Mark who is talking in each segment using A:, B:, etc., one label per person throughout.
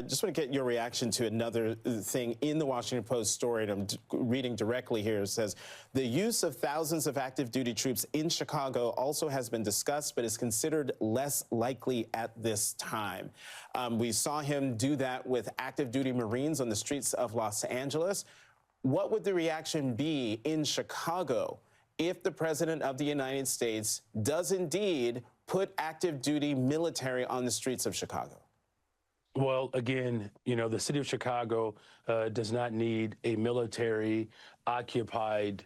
A: just want to get your reaction to another thing in the Washington Post story, and I'm reading directly here. It says, the use of thousands of active duty troops in Chicago also has been discussed, but is considered less likely at this time. We saw him do that with active duty Marines on the streets of Los Angeles. What would the reaction be in Chicago if the President of the United States does indeed put active duty military on the streets of Chicago?
B: Well, again, the city of Chicago does not need a military occupied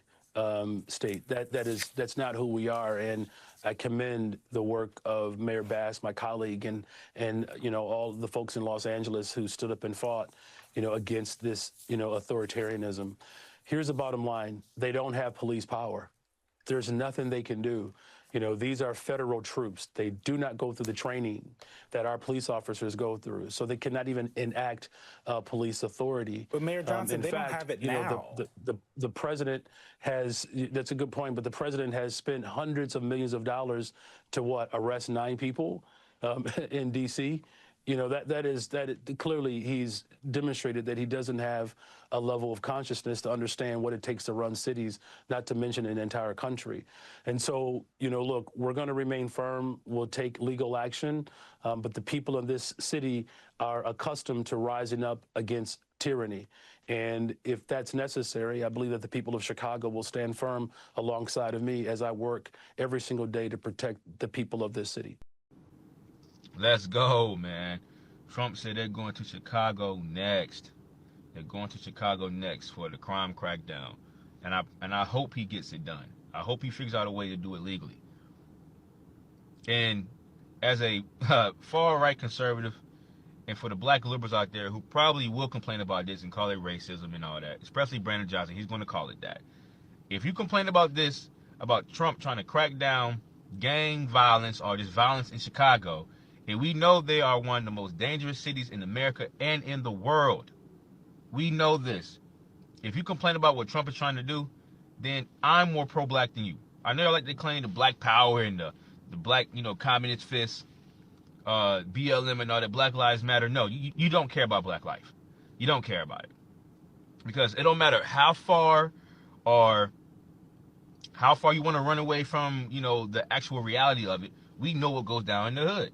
B: state. That's not who we are. And I commend the work of Mayor Bass, my colleague, and all the folks in Los Angeles who stood up and fought, against this, authoritarianism. Here's the bottom line. They don't have police power. There's nothing they can do. These are federal troops. They do not go through the training that our police officers go through, so they cannot even enact police authority.
C: But Mayor Johnson, they don't have it now.
B: The president has, that's a good point, but the president has spent hundreds of millions of dollars to arrest 9 people in D.C. Clearly he's demonstrated that he doesn't have a level of consciousness to understand what it takes to run cities, not to mention an entire country. And so, look, we're going to remain firm. We'll take legal action. But the people of this city are accustomed to rising up against tyranny. And if that's necessary, I believe that the people of Chicago will stand firm alongside of me as I work every single day to protect the people of this city.
D: Let's go, man. Trump said they're going to Chicago next. They're going to Chicago next for the crime crackdown. And I hope he gets it done. I hope he figures out a way to do it legally. And as a far-right conservative, and for the black liberals out there who probably will complain about this and call it racism and all that, especially Brandon Johnson, he's going to call it that. If you complain about this, about Trump trying to crack down gang violence or just violence in Chicago, and we know they are one of the most dangerous cities in America and in the world. We know this. If you complain about what Trump is trying to do, then I'm more pro-black than you. I know like they claim the black power and the black, communist fists, BLM and all that, Black Lives Matter. No, you don't care about black life. You don't care about it. Because it don't matter how far you want to run away from, the actual reality of it. We know what goes down in the hood.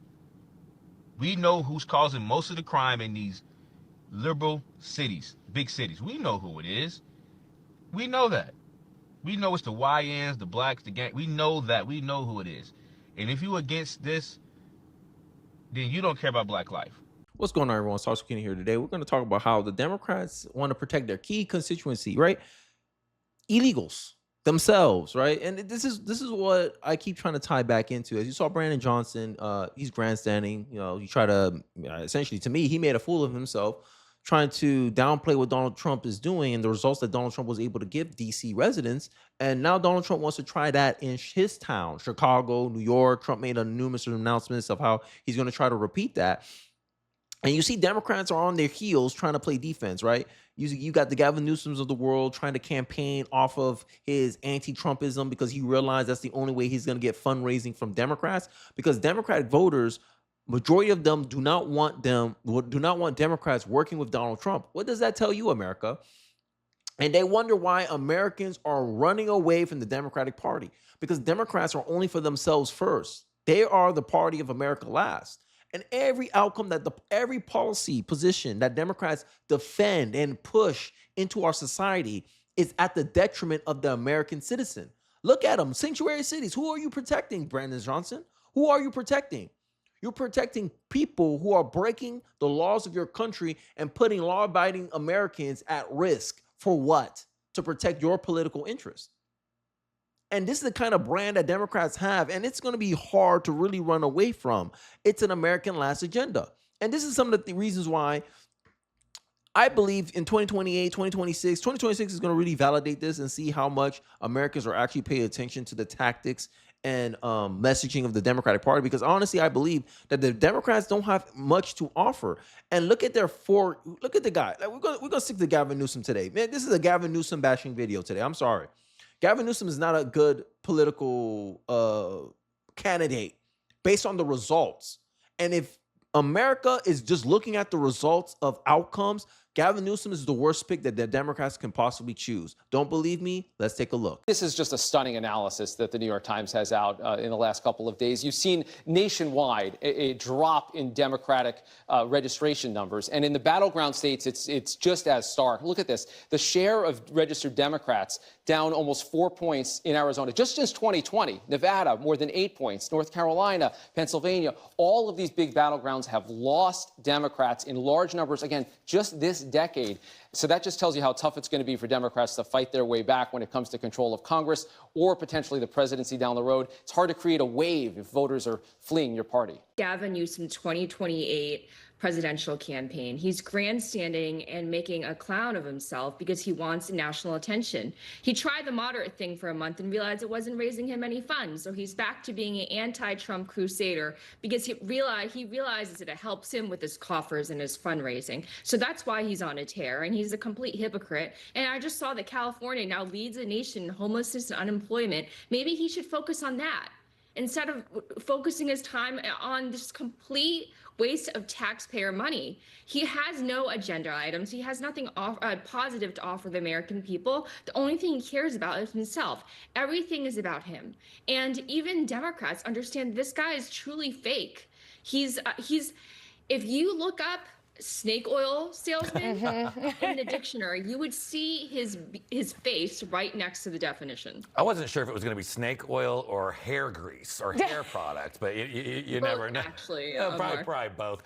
D: We know who's causing most of the crime in these liberal cities, big cities. We know who it is. We know that. We know it's the YNs, the blacks, the gang. We know that. We know who it is. And if you're against this, then you don't care about black life.
E: What's going on, everyone? Sarge Kenny here today. We're going to talk about how the Democrats want to protect their key constituency, right? Illegals themselves, right? And this is what I keep trying to tie back into. As you saw, Brandon Johnson, he's grandstanding. He tried to essentially, to me, he made a fool of himself, trying to downplay what Donald Trump is doing and the results that Donald Trump was able to give DC residents. And now Donald Trump wants to try that in his town, Chicago, New York. Trump made numerous announcements of how he's going to try to repeat that. And you see Democrats are on their heels trying to play defense, right? You got the Gavin Newsoms of the world trying to campaign off of his anti-Trumpism because he realized that's the only way he's going to get fundraising from Democrats, because Democratic voters, majority of them do not want Democrats working with Donald Trump. What does that tell you, America? And they wonder why Americans are running away from the Democratic Party, because Democrats are only for themselves first. They are the party of America last. And every outcome every policy position that Democrats defend and push into our society is at the detriment of the American citizen. Look at them, sanctuary cities. Who are you protecting, Brandon Johnson? Who are you protecting? You're protecting people who are breaking the laws of your country and putting law-abiding Americans at risk. For what? To protect your political interest. And this is the kind of brand that Democrats have, and it's going to be hard to really run away from. It's an American last agenda. And this is some of the reasons why I believe in 2028, 2026 is going to really validate this and see how much Americans are actually paying attention to the tactics and messaging of the Democratic Party. Because honestly, I believe that the Democrats don't have much to offer. And look at the guy. Like, we're gonna stick to Gavin Newsom today. Man, this is a Gavin Newsom bashing video today. I'm sorry. Gavin Newsom is not a good political candidate based on the results. And if America is just looking at the results of outcomes. Gavin Newsom is the worst pick that the Democrats can possibly choose. Don't believe me? Let's take a look.
F: This is just a stunning analysis that the New York Times has out in the last couple of days. You've seen nationwide a drop in Democratic registration numbers. And in the battleground states, it's just as stark. Look at this. The share of registered Democrats down almost 4 points in Arizona, just since 2020. Nevada, more than 8 points. North Carolina, Pennsylvania, all of these big battlegrounds have lost Democrats in large numbers, again, just this decade. So that just tells you how tough it's going to be for Democrats to fight their way back when it comes to control of Congress or potentially the presidency down the road. It's hard to create a wave if voters are fleeing your party.
G: Gavin Newsom 2028 presidential campaign. He's grandstanding and making a clown of himself because he wants national attention. He tried the moderate thing for a month and realized it wasn't raising him any funds. So he's back to being an anti-Trump crusader because he realizes that it helps him with his coffers and his fundraising. So that's why he's on a tear, and he's a complete hypocrite. And I just saw that California now leads the nation in homelessness and unemployment. Maybe he should focus on that instead of focusing his time on this complete waste of taxpayer money. He has no agenda items. He has nothing positive to offer the American people. The only thing he cares about is himself. Everything is about him. And even Democrats understand this guy is truly fake. He's if you look up snake oil salesman in the dictionary, you would see his face right next to the definition.
H: I wasn't sure if it was going to be snake oil or hair grease or hair products, but you never know.
G: Actually,
H: probably both.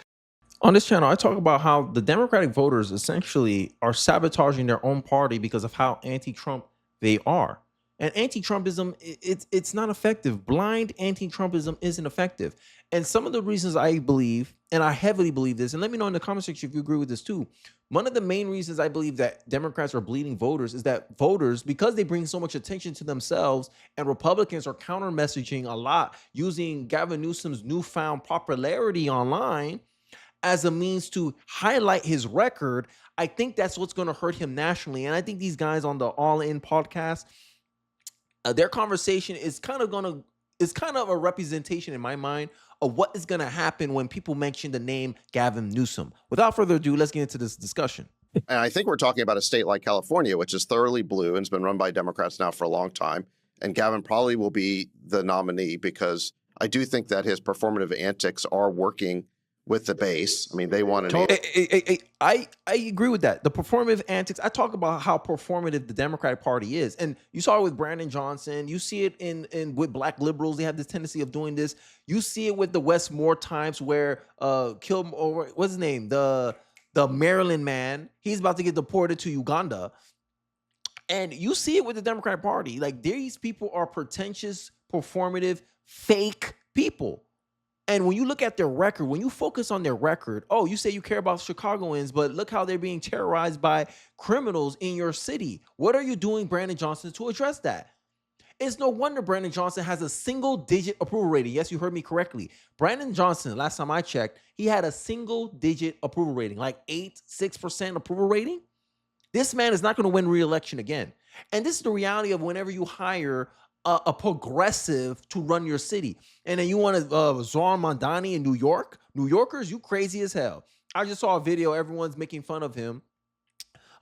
E: On this channel, I talk about how the Democratic voters essentially are sabotaging their own party because of how anti-Trump they are. And anti-Trumpism, it's not effective. Blind anti-Trumpism isn't effective. And some of the reasons I believe, and I heavily believe this, and let me know in the comment section if you agree with this too. One of the main reasons I believe that Democrats are bleeding voters is that voters, because they bring so much attention to themselves, and Republicans are counter messaging a lot using Gavin Newsom's newfound popularity online as a means to highlight his record. I think that's what's going to hurt him nationally. And I think these guys on the All In podcast, their conversation is kind of a representation in my mind of what is going to happen when people mention the name Gavin Newsom. Without further ado, let's get into this discussion.
I: And I think we're talking about a state like California, which is thoroughly blue and has been run by Democrats now for a long time. And Gavin probably will be the nominee because I do think that his performative antics are working with the base. I mean, they want an...
E: I agree with that. The performative antics, I talk about how performative the Democratic Party is. And you saw it with Brandon Johnson. You see it in with black liberals. They have this tendency of doing this. You see it with the Westmore Times where what's his name? The Maryland man, he's about to get deported to Uganda. And you see it with the Democratic Party. Like, these people are pretentious, performative, fake people. And when you look at their record, when you focus on their record, oh, you say you care about Chicagoans, but look how they're being terrorized by criminals in your city. What are you doing, Brandon Johnson, to address that? It's no wonder Brandon Johnson has a single-digit approval rating. Yes, you heard me correctly. Brandon Johnson, last time I checked, he had a single-digit approval rating, like 6% approval rating. This man is not going to win re-election again. And this is the reality of whenever you hire a progressive to run your city. And then you want Zohran Mamdani in New York? New Yorkers, you crazy as hell. I just saw a video, everyone's making fun of him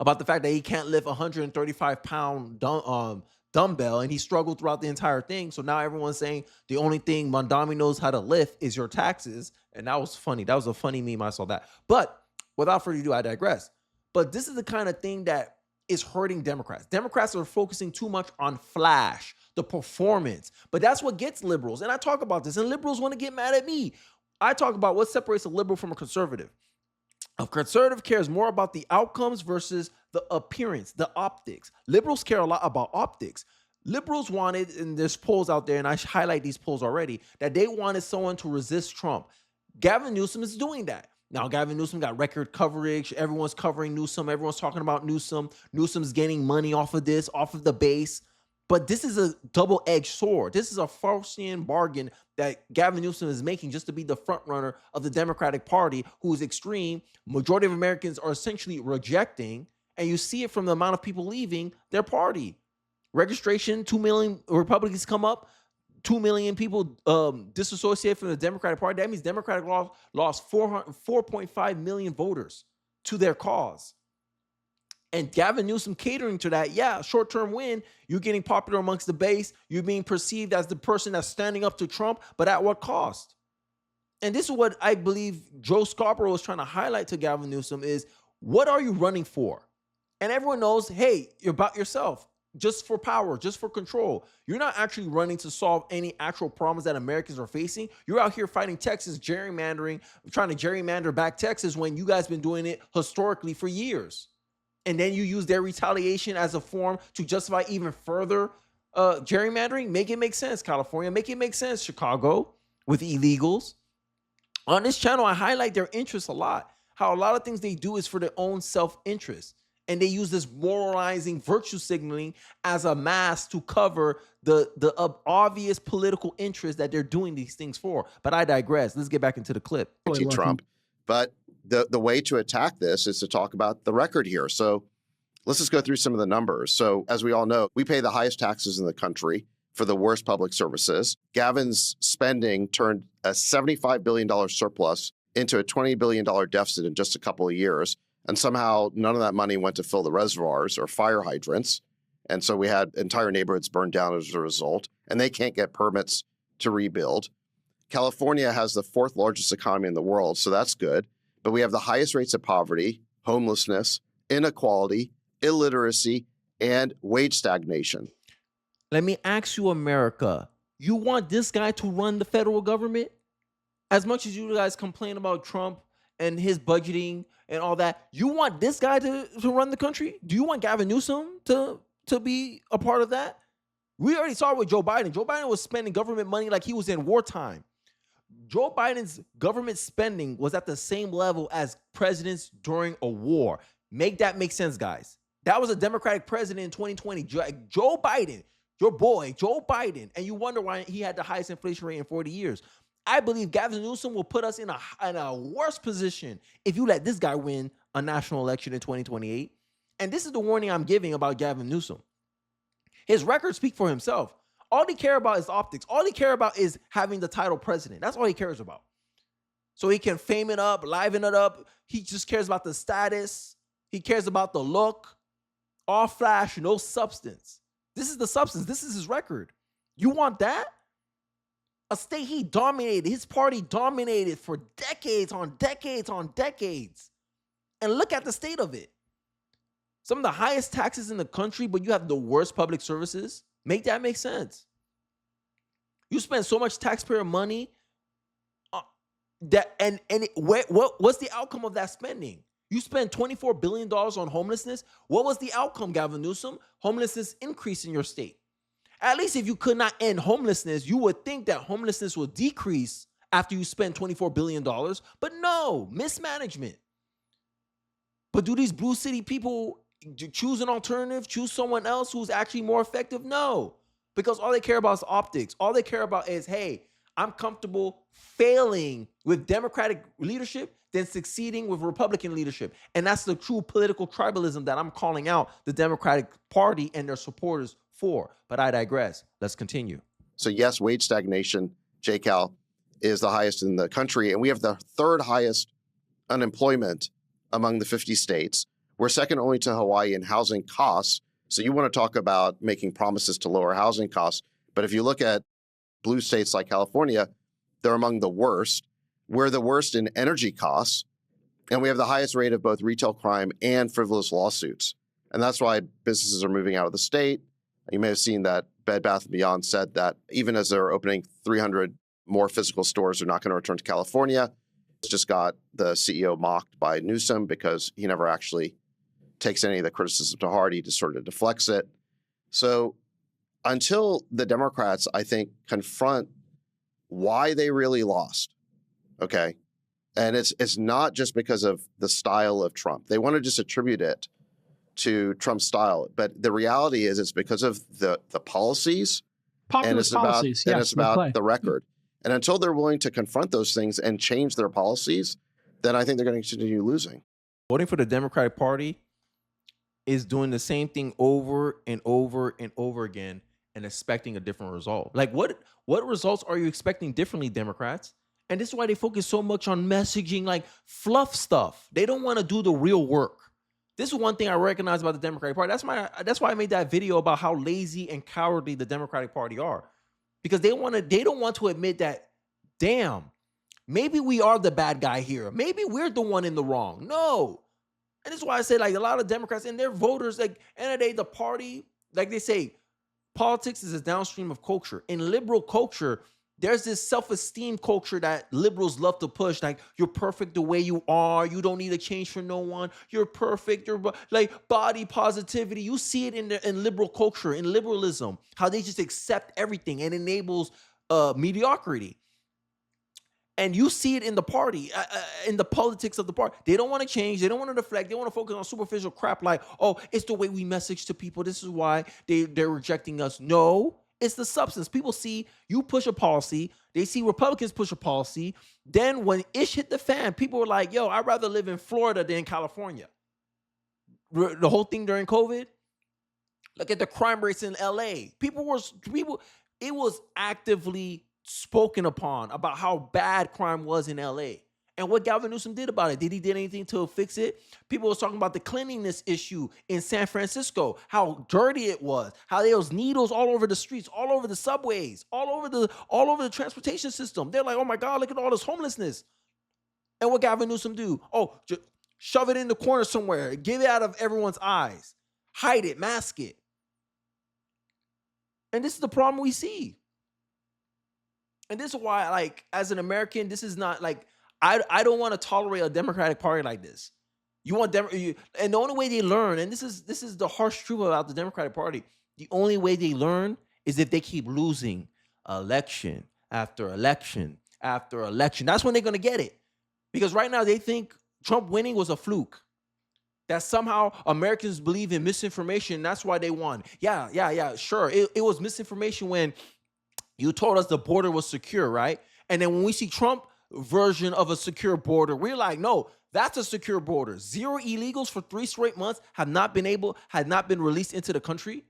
E: about the fact that he can't lift 135-pound dumbbell, and he struggled throughout the entire thing. So now everyone's saying the only thing Mamdani knows how to lift is your taxes. And that was funny. That was a funny meme. I saw that. But without further ado, I digress. But this is the kind of thing that is hurting Democrats. Democrats are focusing too much on flash, the performance. But that's what gets liberals. And I talk about this, and liberals want to get mad at me. I talk about what separates a liberal from a conservative. A conservative cares more about the outcomes versus the appearance, the optics. Liberals care a lot about optics. Liberals wanted, and there's polls out there, and I highlight these polls already, that they wanted someone to resist Trump. Gavin Newsom is doing that. Now, Gavin Newsom got record coverage. Everyone's covering Newsom. Everyone's talking about Newsom. Newsom's gaining money off of this, off of the base. But this is a double-edged sword. This is a Faustian bargain that Gavin Newsom is making just to be the front runner of the Democratic Party, who is extreme. Majority of Americans are essentially rejecting, and you see it from the amount of people leaving their party. Registration, 2 million Republicans come up. 2 million people disassociate from the Democratic Party. That means Democratic lost 4.5 million voters to their cause. And Gavin Newsom catering to that, yeah, short-term win, you're getting popular amongst the base, you're being perceived as the person that's standing up to Trump, but at what cost? And this is what I believe Joe Scarborough is trying to highlight to Gavin Newsom is, what are you running for? And everyone knows, hey, you're about yourself, just for power, just for control. You're not actually running to solve any actual problems that Americans are facing. You're out here fighting Texas, gerrymandering, trying to gerrymander back Texas when you guys been doing it historically for years. And then you use their retaliation as a form to justify even further gerrymandering. Make it make sense, California. Make it make sense, Chicago, with illegals. On this channel, I highlight their interests a lot. How a lot of things they do is for their own self-interest. And they use this moralizing virtue signaling as a mask to cover the obvious political interest that they're doing these things for. But I digress. Let's get back into the clip.
I: Anti-Trump. But the way to attack this is to talk about the record here. So let's just go through some of the numbers. So as we all know, we pay the highest taxes in the country for the worst public services. Gavin's spending turned a $75 billion surplus into a $20 billion deficit in just a couple of years. And somehow none of that money went to fill the reservoirs or fire hydrants. And so we had entire neighborhoods burned down as a result, and they can't get permits to rebuild. California has the fourth largest economy in the world, so that's good. But we have the highest rates of poverty, homelessness, inequality, illiteracy, and wage stagnation.
E: Let me ask you, America, you want this guy to run the federal government? As much as you guys complain about Trump and his budgeting and all that, you want this guy to run the country? Do you want Gavin Newsom to be a part of that? We already saw it with Joe Biden. Joe Biden was spending government money like he was in wartime. Joe Biden's government spending was at the same level as presidents during a war. Make that make sense, guys. That was a Democratic president in 2020. Joe Biden, your boy, Joe Biden, and you wonder why he had the highest inflation rate in 40 years. I believe Gavin Newsom will put us in a worse position if you let this guy win a national election in 2028. And this is the warning I'm giving about Gavin Newsom. His records speak for himself. All he cares about is optics. All he cares about is having the title president. That's all he cares about. So he can fame it up, liven it up. He just cares about the status. He cares about the look. All flash, no substance. This is the substance. This is his record. You want that? A state he dominated, his party dominated for decades on decades on decades. And look at the state of it. Some of the highest taxes in the country, but you have the worst public services. Make that make sense. You spend so much taxpayer money what's the outcome of that spending? You spend $24 billion on homelessness. What was the outcome, Gavin Newsom? Homelessness increased in your state. At least if you could not end homelessness, you would think that homelessness will decrease after you spend $24 billion. But no, mismanagement. But do these blue city people choose an alternative, choose someone else who's actually more effective? No, because all they care about is optics. All they care about is, hey, I'm comfortable failing with Democratic leadership than succeeding with Republican leadership. And that's the true political tribalism that I'm calling out the Democratic Party and their supporters for. But I digress. Let's continue.
I: So yes, wage stagnation, JCal, is the highest in the country. And we have the third highest unemployment among the 50 states. We're second only to Hawaii in housing costs. So you want to talk about making promises to lower housing costs. But if you look at blue states like California, they're among the worst. We're the worst in energy costs. And we have the highest rate of both retail crime and frivolous lawsuits. And that's why businesses are moving out of the state. You may have seen that Bed Bath & Beyond said that even as they're opening 300 more physical stores, they're not going to return to California. It's just got the CEO mocked by Newsom because he never actually takes any of the criticism to heart. He just sort of deflects it. So until the Democrats, I think, confront why they really lost, okay? And it's not just because of the style of Trump. They want to just attribute it to Trump's style. But the reality is it's because of the policies.
J: Populist policies,
I: and it's about the record. And until they're willing to confront those things and change their policies, then I think they're going to continue losing.
E: Voting for the Democratic Party is doing the same thing over and over and over again. and expecting a different result. Like what results are you expecting differently, Democrats? And this is why they focus so much on messaging, like fluff stuff. They don't want to do the real work. This is one thing I recognize about the Democratic Party. That's why I made that video about how lazy and cowardly the Democratic Party are. Because they don't want to admit that, damn, maybe we are the bad guy here. Maybe we're the one in the wrong. No. And this is why I say, like, a lot of Democrats and their voters, like, end of the day, the party, like they say, politics is a downstream of culture. In liberal culture, there's this self-esteem culture that liberals love to push. Like, you're perfect the way you are. You don't need to change for no one. You're perfect. You're like body positivity. You see it in liberal culture, in liberalism, how they just accept everything and enables mediocrity. And you see it in the party, in the politics of the party. They don't want to change. They don't want to deflect. They want to focus on superficial crap like, oh, it's the way we message to people. This is why they're rejecting us. No, it's the substance. People see you push a policy. They see Republicans push a policy. Then when ish hit the fan, people were like, yo, I'd rather live in Florida than California. The whole thing during COVID, look at the crime rates in LA. It was actively spoken upon about how bad crime was in LA and what Gavin Newsom did about it. Did he do anything to fix it? People was talking about the cleanliness issue in San Francisco, how dirty it was, how there was needles all over the streets, all over the subways, all over the transportation system. They're like, oh my God, look at all this homelessness. And what Gavin Newsom do? Oh, just shove it in the corner somewhere, get it out of everyone's eyes, hide it, mask it. And this is the problem we see. And this is why, like, as an American, this is not like, I don't want to tolerate a Democratic Party like this. You want and the only way they learn, and this is the harsh truth about the Democratic Party, the only way they learn is if they keep losing election after election after election. That's when they're going to get it. Because right now they think Trump winning was a fluke. That somehow Americans believe in misinformation. That's why they won. Yeah, sure. It was misinformation when you told us the border was secure, right? And then when we see Trump version of a secure border, we're like, no, that's a secure border. 0 illegals for 3 straight months had not been released into the country.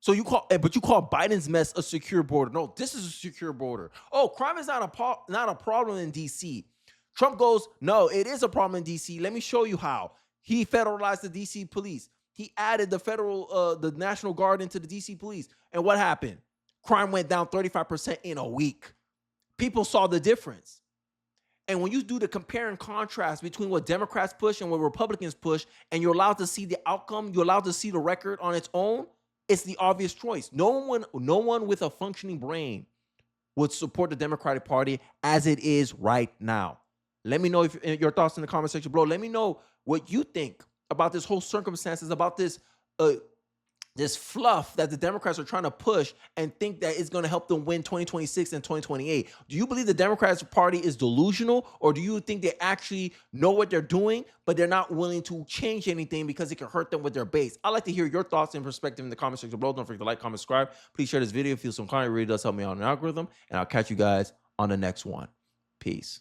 E: So you call Biden's mess a secure border. No, this is a secure border. Oh, crime is not a problem in DC. Trump goes, no, it is a problem in DC. Let me show you how. He federalized the DC police. He added the National Guard into the DC police. And what happened? Crime went down 35% in a week. People saw the difference. And when you do the compare and contrast between what Democrats push and what Republicans push, and you're allowed to see the outcome, you're allowed to see the record on its own, it's the obvious choice. No one with a functioning brain would support the Democratic Party as it is right now. Let me know your thoughts in the comment section below. Let me know what you think about this whole circumstances, about this this fluff that the Democrats are trying to push and think that it's going to help them win 2026 and 2028. Do you believe the Democratic Party is delusional, or do you think they actually know what they're doing, but they're not willing to change anything because it can hurt them with their base? I'd like to hear your thoughts and perspective in the comment section below. Don't forget to like, comment, subscribe. Please share this video if you feel some kind. It really does help me on an algorithm, and I'll catch you guys on the next one. Peace.